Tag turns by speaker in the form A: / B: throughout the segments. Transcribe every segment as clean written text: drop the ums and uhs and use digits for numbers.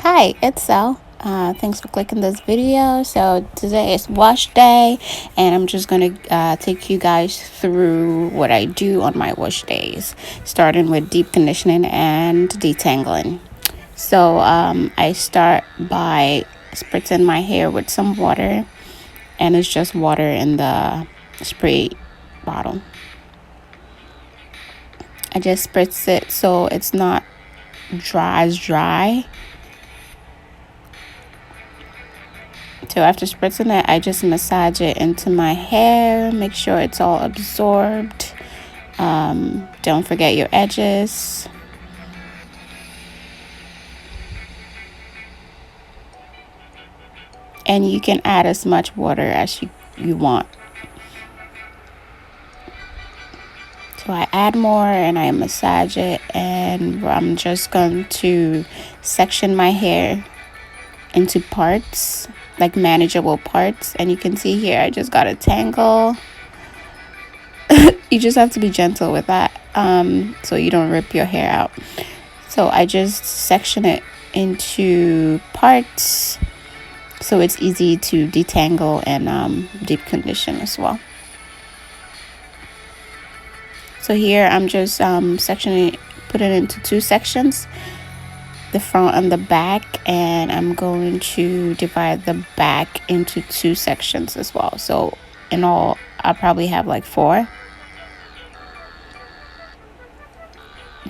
A: Hi, it's Sel. Thanks for clicking this video. So today is wash day, and I'm just gonna take you guys through what I do on my wash days, starting with deep conditioning and detangling. So I start by spritzing my hair with some water, and it's just water in the spray bottle. I just spritz it so it's not dry. So after spritzing it, I just massage it into my hair, make sure it's all absorbed. Don't forget your edges. And you can add as much water as you want. So I add more and I massage it, and I'm just going to section my hair into parts, like manageable parts. And you can see here I just got a tangle. You just have to be gentle with that so you don't rip your hair out. So I just section it into parts so it's easy to detangle and deep condition as well. So here I'm just sectioning, put it into two sections, the front and the back, and I'm going to divide the back into two sections as well. So in all, I'll probably have like 4.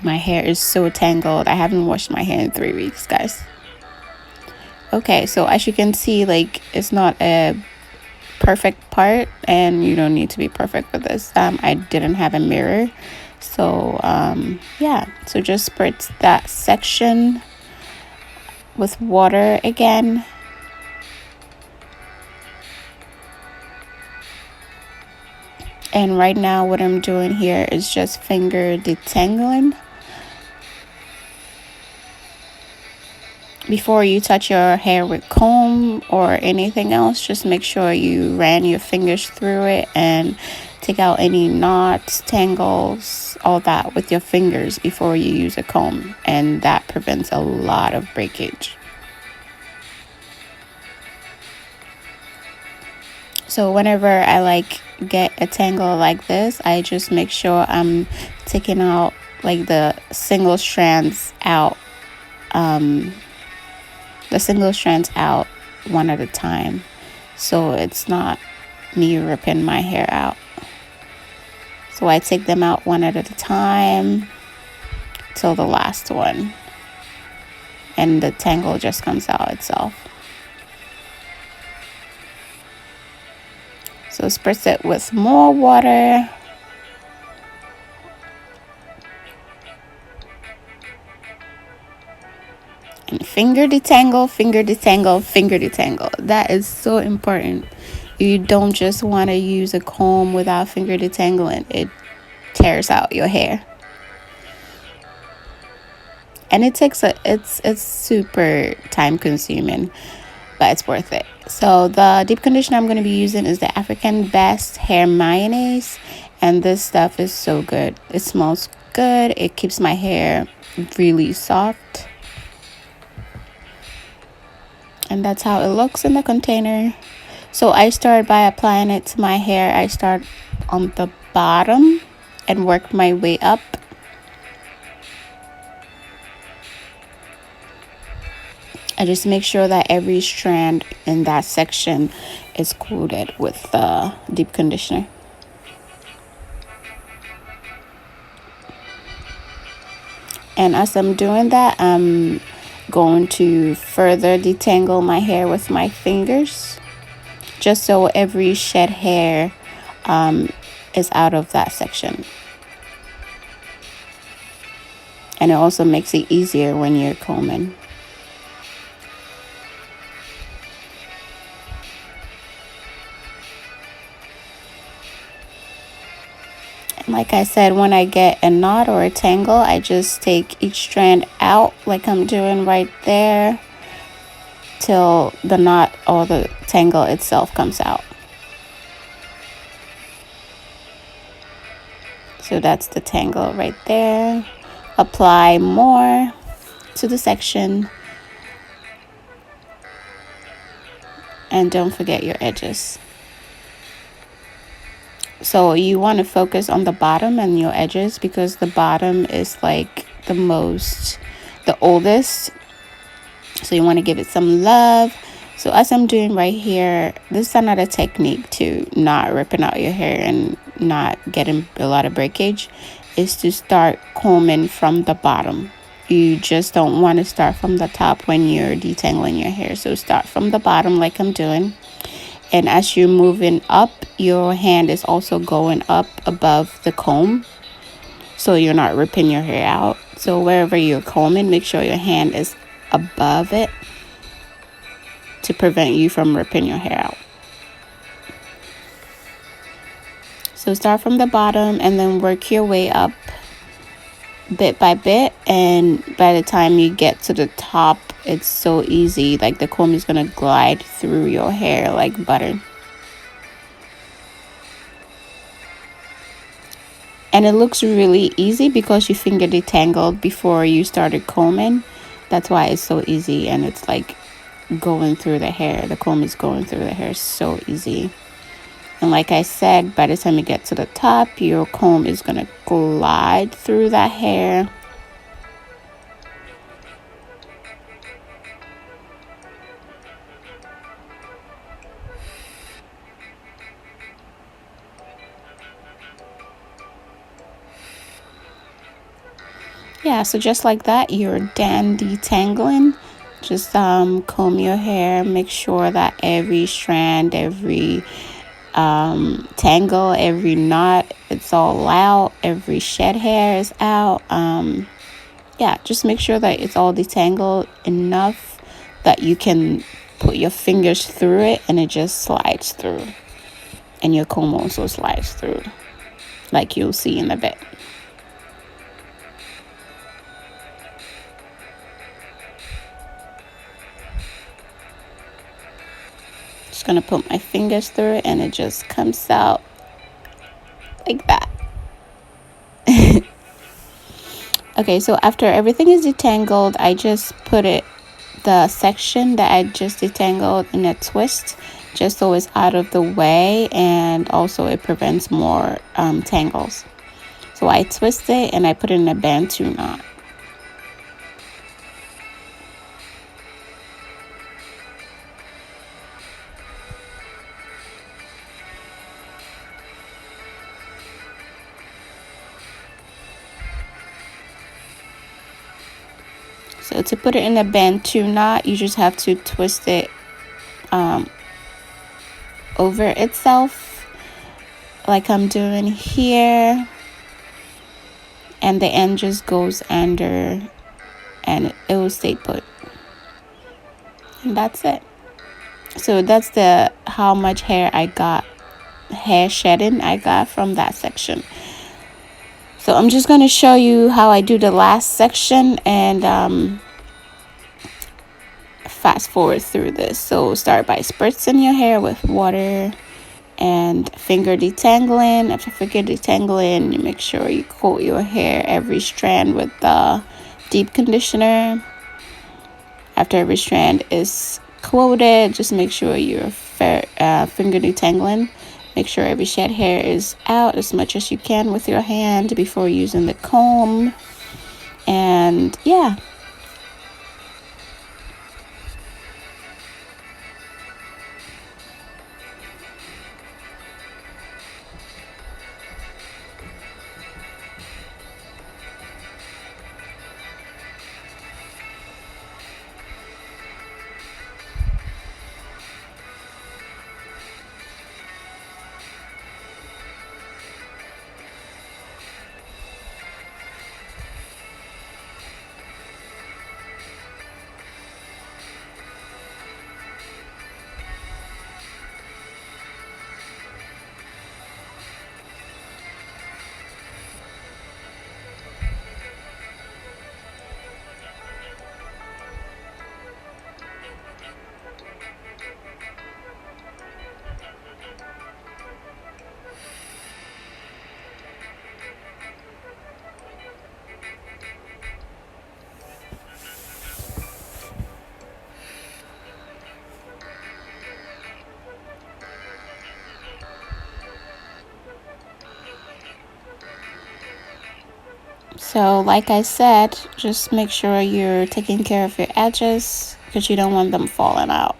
A: My hair is so tangled. I haven't washed my hair in 3 weeks, guys. Okay, so as you can see, like, it's not a perfect part, and you don't need to be perfect with this. I didn't have a mirror, so yeah, so just spritz that section with water again. And right now what I'm doing here is just finger detangling. Before you touch your hair with comb or anything else, just make sure you ran your fingers through it and take out any knots, tangles, all that with your fingers before you use a comb, and that prevents a lot of breakage. So whenever I get a tangle like this, I just make sure I'm taking out like the single strands out one at a time, so it's not me ripping my hair out. So I take them out one at a time till the last one, and the tangle just comes out itself. So spritz it with more water. And finger detangle, finger detangle, finger detangle. That is so important. You don't just want to use a comb without finger detangling. It tears out your hair. And it takes it's super time consuming, but it's worth it. So the deep conditioner I'm going to be using is the African Best Hair Mayonnaise, and this stuff is so good. It smells good. It keeps my hair really soft. And that's how it looks in the container. So I start by applying it to my hair. I start on the bottom and work my way up. I just make sure that every strand in that section is coated with the deep conditioner. And as I'm doing that, I'm going to further detangle my hair with my fingers, just so every shed hair is out of that section. And it also makes it easier when you're combing. Like I said, when I get a knot or a tangle, I just take each strand out like I'm doing right there till the knot or the tangle itself comes out. So that's the tangle right there. Apply more to the section And don't forget your edges. So you want to focus on the bottom and your edges, because the bottom is like the oldest. So you want to give it some love. So as I'm doing right here, this is another technique to not ripping out your hair and not getting a lot of breakage, is to start combing from the bottom. You just don't want to start from the top when you're detangling your hair. So start from the bottom like I'm doing. And as you're moving up, your hand is also going up above the comb, so you're not ripping your hair out. So wherever you're combing, make sure your hand is above it to prevent you from ripping your hair out. So start from the bottom and then work your way up bit by bit, and by the time you get to the top, it's so easy. Like the comb is going to glide through your hair like butter. And it looks really easy because you finger detangled before you started combing. That's why it's so easy, and it's like going through the hair. The comb is going through the hair so easy. And like I said, by the time you get to the top, your comb is going to glide through that hair. Yeah, so just like that, you're done detangling. Just comb your hair, make sure that every strand, every tangle, every knot, it's all out, every shed hair is out. Yeah, just make sure that it's all detangled enough that you can put your fingers through it and it just slides through, and your comb also slides through, like you'll see in a bit. Just gonna put my fingers through it and it just comes out like that. Okay, so after everything is detangled, I just put the section that I just detangled in a twist, just so it's out of the way, and also it prevents more tangles. So I twist it and I put it in a Bantu knot. So to put it in a Bantu knot, you just have to twist it over itself, like I'm doing here, and the end just goes under and it will stay put. And that's it. So that's how much hair shedding I got from that section. So I'm just going to show you how I do the last section and fast forward through this. So start by spritzing your hair with water and finger detangling. After finger detangling, you make sure you coat your hair, every strand, with the deep conditioner. After every strand is coated, just make sure you're finger detangling. Make sure every shed hair is out as much as you can with your hand before using the comb. And yeah. So like I said, just make sure you're taking care of your edges because you don't want them falling out.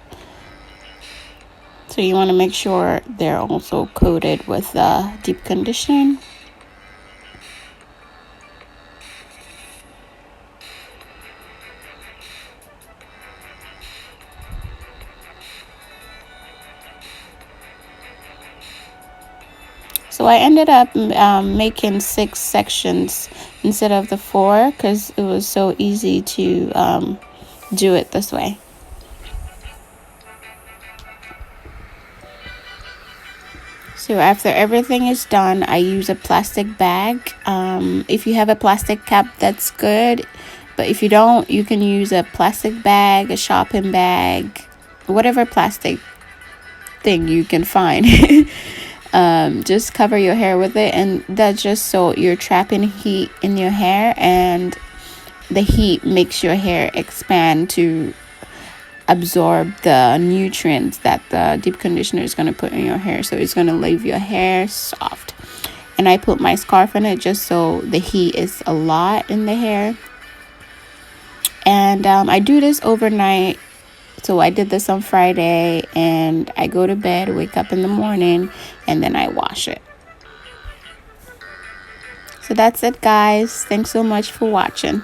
A: So you want to make sure they're also coated with deep conditioning. So I ended up making 6 sections instead of the 4 because it was so easy to do it this way. So after everything is done, I use a plastic bag. If you have a plastic cap, that's good. But if you don't, you can use a plastic bag, a shopping bag, whatever plastic thing you can find. Just cover your hair with it, and that's just so you're trapping heat in your hair, and the heat makes your hair expand to absorb the nutrients that the deep conditioner is going to put in your hair. So it's going to leave your hair soft. And I put my scarf in it just so the heat is a lot in the hair. And I do this overnight. So I did this on Friday, and I go to bed, wake up in the morning, and then I wash it. So that's it, guys. Thanks so much for watching.